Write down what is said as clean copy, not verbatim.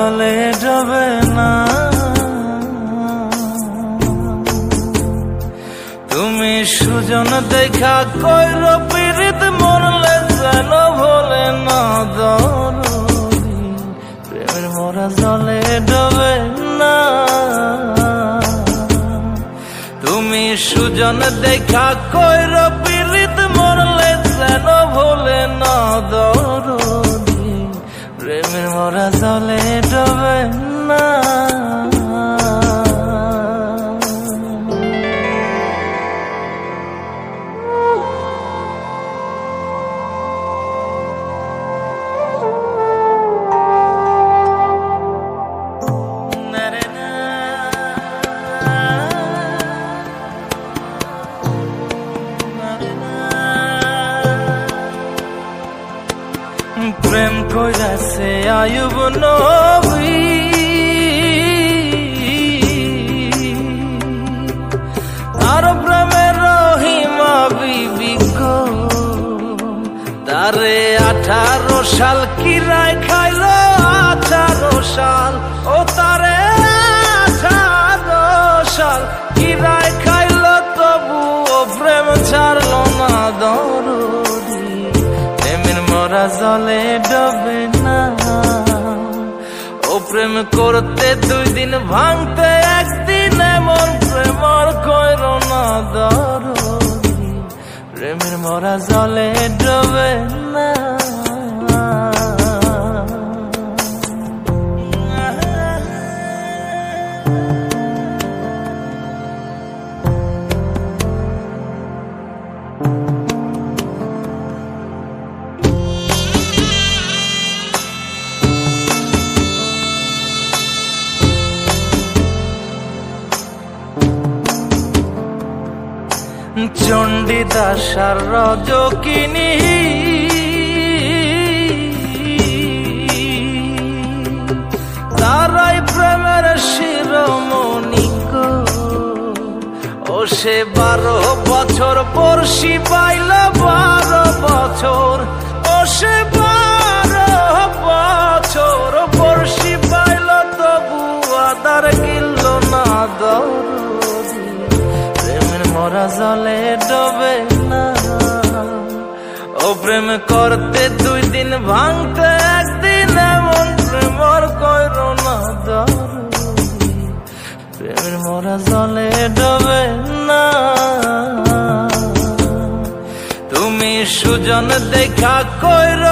জলে ডবে না। তুমি সুজন দেখা কইর পীড়িত মরলে যেন ভোলে না দরদি, প্রেমের মরা জলে ডবে না। তুমি সুজন দেখা কইর পীড়িত মরলে যেন ভোলে না দরদি, প্রেমের মরা জলে ডবে না। প্রেম কইরাছে আয়ুব নবী, তার প্রেমের রহিমা বিবি গো, তারে 18 সাল কিরায় খাইল 18 সাল, ও তারে 18 সাল কিরায় খাইল, তবু ও প্রেম ছাড়ল না দরদি, প্রেমের মরা জলে ডবে না। ও প্রেম করতে 2 দিন ভাঙতে 1 দিন, এমন প্রেম আর কইর না দরদি, প্রেমের মরা জলে ডবে না। চণ্ডীদাস আর রজকিনী, তারাই প্রেমের শিরোমণি গো, ও সে 12 বছর পড়শি পাইল 12 বছর, ও সে 12 বছর পড়শি পাইল, তবু আদার গিলল না দরদি, প্রেমের মরা জলে ডবে না। ও প্রেম করতে 2 দিন ভাঙতে 1 দিন, এমন প্রেম আর কইর না দরদি, প্রেমের মরা জলে ডবে না। তুমি সুজন দেখা কইর